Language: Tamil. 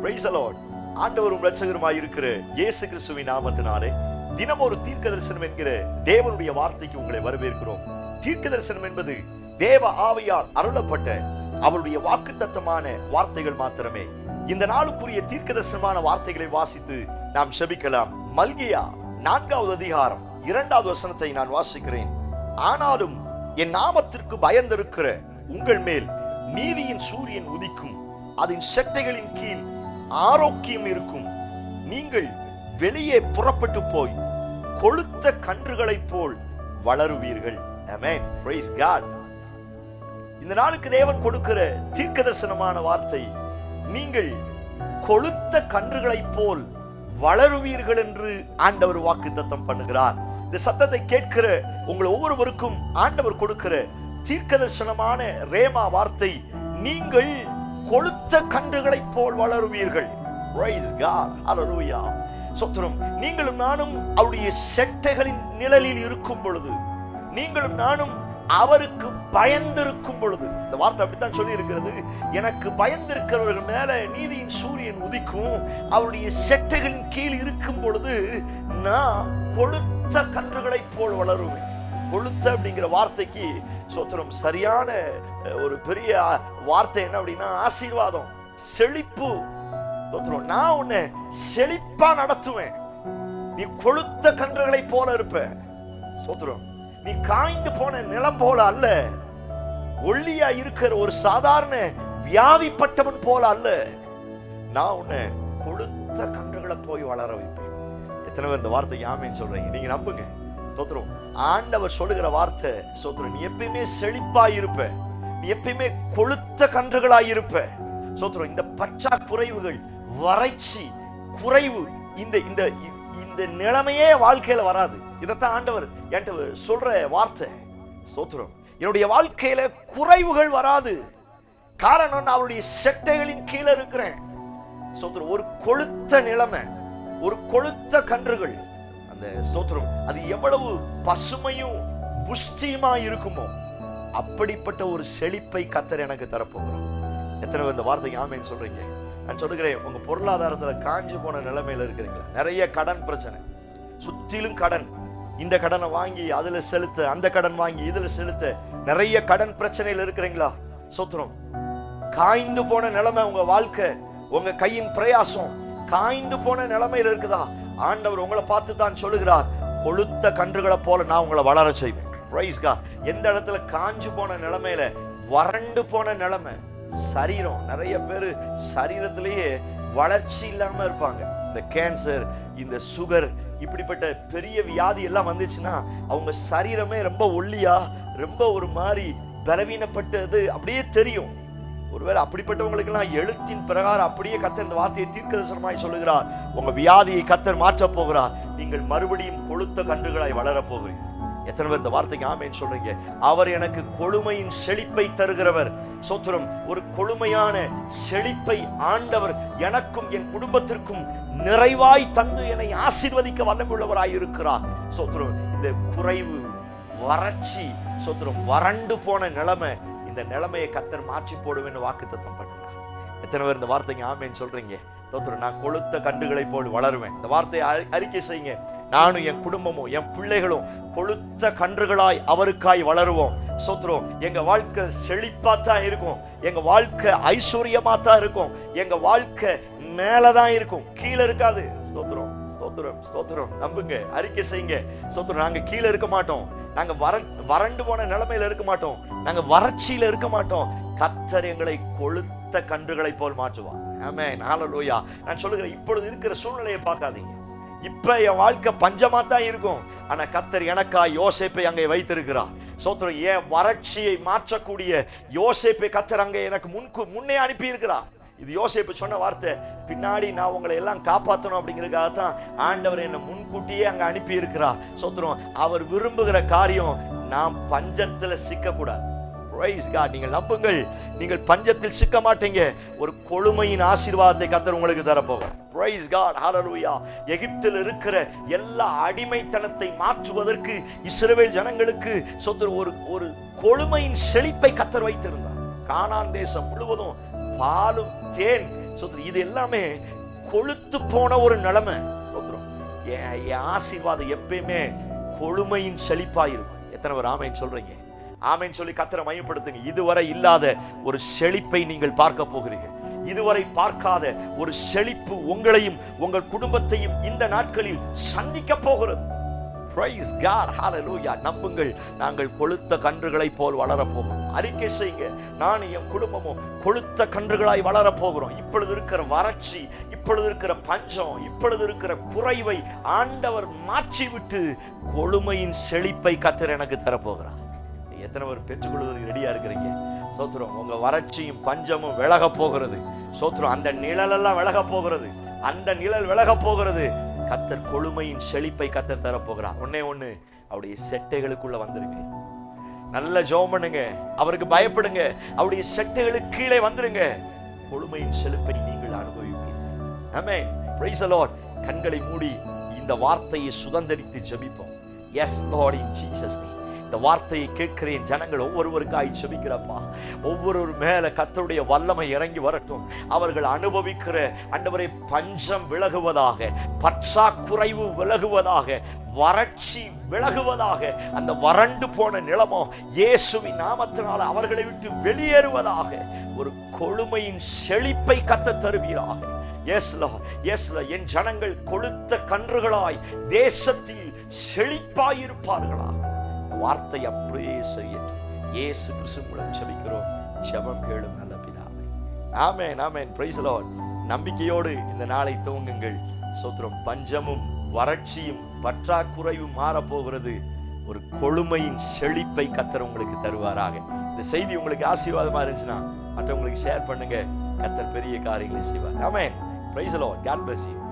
Praise the Lord. ஆண்டவரும் இரட்சகருமாய் இருக்கிற இயேசு கிறிஸ்துவின் நாமத்தினாலே தினம் ஒரு தீர்க்க தரிசனம் என்கிற தேவனுடைய வார்த்தைக்கு உங்களை வரவேற்கிறோம். தீர்க்க தரிசனம் என்பது தேவ ஆவியால் அருளப்பட்ட அவருடைய வாக்குத்தத்தமான வார்த்தைகள் மாத்திரமே. இந்த நாளுக்குரிய தீர்க்க தரிசனமான வார்த்தைகளை வாசித்து நாம் செபிக்கலாம். மல்கியா 4வது அதிகாரம் 2வது வசனத்தை நான் வாசிக்கிறேன். ஆனாலும் என் நாமத்திற்கு பயந்திருக்கிற உங்கள் மேல் நீதியின் சூரியன் உதிக்கும், அதன் செட்டைகளின் கீழ் ஆரோக்கியம் இருக்கும். நீங்கள் வெளியே புறப்பட்டு போய் கொழுத்த கன்றுகளைப் போல் வளருவீர்கள். ஆமென். Price God. இந்த நாளுக்கு தேவன் கொடுக்கிற தீர்க்க தரிசனமான வார்த்தை, நீங்கள் கொழுத்த கன்றுகளைப் போல் வளருவீர்கள் என்று ஆண்டவர் வாக்குத்தத்தம் பண்ணுகிறார். இந்த சத்தத்தை கேட்கிற உங்கள் ஒவ்வொருவருக்கும் ஆண்டவர் கொடுக்கிற தீர்க்க தரிசனமான ரேமா வார்த்தை, நீங்கள் கொழுத்த கன்றுகளைப் போல் வளருவீர்கள். Praise God. Hallelujah. சோத்திரம். நீங்களும் நானும் அவருடைய செட்டைகளின் நிழலில் இருக்கும் பொழுது, நீங்களும் நானும் அவருக்கு பயந்திருக்கும் பொழுது, இந்த வார்த்தை அப்படித்தான் சொல்லி இருக்கிறது, எனக்கு பயந்திருக்கிறவர்கள் மேல நீதியின் சூரியன் உதிக்கும், அவருடைய செட்டைகளின் கீழ் இருக்கும் பொழுது நான் கொழுத்த கன்றுகளைப் போல் வளருவேன். கொழுத்த அப்படிங்கிற வார்த்தைக்கு சோத்திரம் சரியான ஒரு பெரிய வார்த்தை என்ன அப்படின்னா ஆசீர்வாதம், செழிப்பு. சோத்திரம். நான் உன்னை செழிப்பா நடத்துவேன். நீ கொழுத்த கன்றுகளை போல இருப்ப. சோத்திரம். நீ காய்ந்து போன நிலம் போல அல்ல, ஒல்லியா இருக்கிற ஒரு சாதாரண வியாதிப்பட்டவன் போல அல்ல. நான் உன்னை கொழுத்த கன்றுகளை போய் வளர வைப்பேன். எத்தனை பேர் இந்த வார்த்தைக்கு ஆமேன்னு சொல்றீங்க? நீங்க நம்புங்க. சோத்திரம். ஆண்டவர் சொல்லுகிற வார்த்தை, சோத்திரம், நீ எப்பயுமே செழிப்பாய் இருப்ப, நீ எப்பயுமே கொழுத்த கன்றுகளாய் இருப்ப. சோத்திரம். இந்த பற்றாக்குறைவுகள், வறட்சி, குறைவு, இந்த நிலைமையே வாழ்க்கையில வராது. இதைத்தான் ஆண்டவர் என்கிட்ட சொல்ற வார்த்தை. ஸ்தோத்திரம். என்னுடைய வாழ்க்கையில குறைவுகள் வராது. காரணம், நான் அவருடைய செட்டைகளின் கீழே இருக்கிறேன். ஸ்தோத்திரம். ஒரு கொழுத்த நிலைமை, ஒரு கொழுத்த கன்றுகள், அந்த ஸ்தோத்திரம், அது எவ்வளவு பசுமையும் புஷ்டியுமா இருக்குமோ அப்படிப்பட்ட ஒரு செழிப்பை கர்த்தர் எனக்கு தரப்போகிறார். எத்தனை பேர் இந்த வார்த்தைக்கு ஆமேன்னு சொல்றீங்க? நான் சொல்லுகிறேன், உங்க பொருளாதாரத்துல காஞ்சு போன நிலைமையில இருக்கிறீங்களா? நிறைய கடன் பிரச்சனை, சுற்றிலும் கடன், இந்த கடனை வாங்கி அதுல செலுத்த, அந்த கடன் வாங்கி இதுல செலுத்த, நிறைய கடன் பிரச்சனையில இருக்கிறீங்களா? சோத்திரம். காய்ந்து போன நிலைமை உங்க வாழ்க்கை, உங்க கையின் பிரயாசம் காய்ந்து போன நிலைமையில இருக்குதா? ஆண்டவர் உங்களை பார்த்து தான் சொல்லுகிறார், கொழுத்த கன்றுகளை போல நான் உங்களை வளர செய்வேன். Praise God. எந்த இடத்துல காஞ்சு போன நிலைமையில, வறண்டு போன நிலைமை, சரீரம், நிறைய பேர் சரீரத்திலேயே வளர்ச்சி இல்லாம இருப்பாங்க. இந்த கேன்சர், இந்த சுகர், இப்படிப்பட்ட பெரிய வியாதி எல்லாம் வந்துச்சுன்னா அவங்க சரீரமே ரொம்ப ஒல்லியா, ரொம்ப ஒரு மாதிரி பலவீனப்பட்டது அப்படியே தெரியும். ஒருவேளை அப்படிப்பட்டவங்களுக்கு எல்லாம் எழுத்தின் பிரகாரம் அப்படியே கர்த்தர் இந்த வார்த்தையை தீர்க்கதரிசனமாய் சொல்லுகிறார், உங்க வியாதியை கர்த்தர் மாற்ற போகிறார். நீங்கள் மறுபடியும் கொழுத்த கன்றுகளாய் வளர போகிறீர்கள். எத்தனை பேர் இந்த வார்த்தைக்கு ஆமேன்னு சொல்றீங்க? அவர் எனக்கு கொழுமையின் செழிப்பை தருகிறவர். சோத்திரம். ஒரு கொழுமையான செழிப்பை ஆண்டவர் எனக்கும் என் குடும்பத்திற்கும் நிறைவாய் தந்து என்னை ஆசீர்வதிக்க வல்லமையுள்ளவராய் இருக்கிறார். சோத்திரம். இந்த குறைவு, வறட்சி, சோத்திரம், வறண்டு போன நிலைமை, இந்த நிலைமையை கர்த்தர் மாற்றி போடுவேன்னு வாக்குத்தத்தம் பண்ணுறார். எத்தனை பேர் இந்த வார்த்தைக்கு ஆமேன்னு சொல்றீங்க? சோத்திரம். நான் கொழுத்த கன்றுகளை போல் வளருவேன். இந்த வார்த்தையை அறிக்கை செய்யுங்க. நானும் என் குடும்பமும் என் பிள்ளைகளும் கொழுத்த கன்றுகளாய் அவருக்காய் வளருவோம். சோத்திரம். எங்க வாழ்க்கை செழிப்பாத்தான் இருக்கும், எங்க வாழ்க்கை ஐஸ்வர்யமா தான் இருக்கும், எங்க வாழ்க்கை மேலதான் இருக்கும், கீழே இருக்காது. ஸ்தோத்திரம், ஸ்தோத்திரம், ஸ்தோத்திரம். நம்புங்க, அறிக்கை செய்யுங்க. ஸ்தோத்திரம். நாங்க கீழே இருக்க மாட்டோம், நாங்க வறண்டு போன நிலைமையில இருக்க மாட்டோம், நாங்க வறட்சியில இருக்க மாட்டோம். கர்த்தர் எங்களை கொழுத்த கன்றுகளை போல் மாற்றுவார். ஆமென். ஹல்லேலூயா. நான் சொல்லுகிறேன், இப்பொழுது இருக்கிற சூழ்நிலையை பார்க்காதீங்க. இப்ப என் வாழ்க்கை பஞ்சமா தான் இருக்கும், ஆனா கர்த்தர் எனக்கா யோசேப்பை அங்கே வைத்திருக்கிறார். சோத்திரம். என் வறட்சியை மாற்றக்கூடிய யோசேப்பை கர்த்தர் அங்கே எனக்கு முன்னே அனுப்பி இருக்கிறார். இது யோசேப்பு சொன்ன வார்த்தை. பின்னாடி நான் உங்களை எல்லாம் காப்பாற்றணும் அப்படிங்கிறதுக்காக தான் ஆண்டவர் என்னை முன்கூட்டியே அங்க அனுப்பி இருக்கிறார். சோத்திரம். அவர் விரும்புகிற காரியம் நாம் பஞ்சத்துல சிக்க கூடாது. Praise God. நீங்கள் நம்புங்கள், நீங்கள் பஞ்சத்தில் சிக்க மாட்டீங்க. ஒரு கொழுமையின் ஆசீர்வாதத்தை கர்த்தர் உங்களுக்கு தரப்போகிறார். Praise God. ஹல்லேலூயா. எகிப்தில் இருக்கிற எல்லா அடிமைத்தனத்தை மாற்றுவதற்கு இஸ்ரவேல் ஜனங்களுக்கு ஒரு கொழுமையின் செழிப்பை கர்த்தர் வைத்திருந்தார். கானான் தேசம் முழுவதும் பாலும் தேன் ஸ்தோத்திரம். இது எல்லாமே கொழுத்து போன ஒரு நிலைமை. ஸ்தோத்திரம். என் ஆசீர்வாதம் எப்பயுமே கொழுமையின் செழிப்பாயிருக்கும். எத்தனை பேர் ஆமென் சொல்றீங்க? ஆமென் சொல்லி கர்த்தரை மையப்படுத்துங்க. இதுவரை இல்லாத ஒரு செழிப்பை நீங்கள் பார்க்க போகிறீர்கள். இதுவரை பார்க்காத ஒரு செழிப்பு உங்களையும் உங்கள் குடும்பத்தையும் இந்த நாட்களில் சந்திக்க போகிறது. Praise God, hallelujah. நம்புங்கள், நாங்கள் கொழுத்த கன்றுகளை போல் வளரப் போகிறோம். அறிக்கை செய்யுங்க, நான் என் குடும்பமும் கொழுத்த கன்றுகளாய் வளரப் போகிறோம். இப்பொழுது இருக்கிற வறட்சி, இப்பொழுது இருக்கிற பஞ்சம், இப்பொழுது இருக்கிற குறைவை ஆண்டவர் மாற்றி விட்டு கொழுமையின் செழிப்பை கர்த்தர் எனக்கு தரப்போகிறார். எத்தனை பேர் பெற்றுக்கொள்வதற்கு ரெடியா இருக்கிறீங்க? சோத்திரம். உங்க வறட்சியும் பஞ்சமும் விலக போகிறது. சோத்திரம். அந்த நிழலெல்லாம் விலக போகிறது. அந்த நிழல் விலக போகிறது. கர்த்தர் கொழுமையின் செழிப்பை கர்த்தர் தரப்போகிறார். ஒண்ணு அவருடைய செட்டைகளுக்குள்ள வந்துருங்க. நல்ல ஜெபம் பண்ணுங்க. அவருக்கு பயப்படுங்க. அவருடைய செட்டைகளுக்கு கீழே வந்துருங்க. கொழுமையின் செழிப்பை நீங்கள் அனுபவிப்பீர்கள். ஆமென். Praise the Lord. கண்களை மூடி இந்த வார்த்தையை சுதந்தரித்து ஜெபிப்போம். Yes Lord, in Jesus name. இந்த வார்த்தையை கேட்கிறேன். ஜனங்கள் ஒவ்வொருவருக்காய் ஜெபிக்கிறப்பா. ஒவ்வொரு மேல கர்த்தருடைய வல்லமை இறங்கி வரட்டும். அவர்கள் அனுபவிக்கிற ஆண்டவரே பஞ்சம் விலகுவதாக, பற்றாக்குறைவு விலகுவதாக, வறட்சி விலகுவதாக, அந்த வறண்டு போன நிலமோ இயேசுவின் நாமத்தினால் அவர்களை விட்டு வெளியேறுவதாக, ஒரு கொழுமையின் செழிப்பை கர்த்தர் தருவீராக. எஸ் லார்ட், என் ஜனங்கள் கொழுத்த கன்றுகளாய் தேசத்தில் செழிப்பாயிருப்பார்களா. வார்த்தை அப்படியே செய்யட்டும். இயேசு கிறிஸ்து மூலம் ஜெபிக்கிறோம். ஜெபம் கேளும் நல்ல பிதாவே. Amen, amen. Praise the Lord. நம்பிக்கையோடு இந்த நாளை துவங்குங்கள். ஸ்தோத்திரம். பஞ்சமும் வறட்சியும் பற்றாக்குறைவும் மாறப்போகிறது. ஒரு கொழுமையின் செழிப்பை கர்த்தர் உங்களுக்கு தருவாராக. இந்த செய்தி உங்களுக்கு ஆசீர்வாதமா இருந்துச்சுன்னா மற்றவங்களுக்கு ஷேர் பண்ணுங்க. கர்த்தர் பெரிய காரியங்களை செய்வார். Amen. Praise the Lord. God bless you.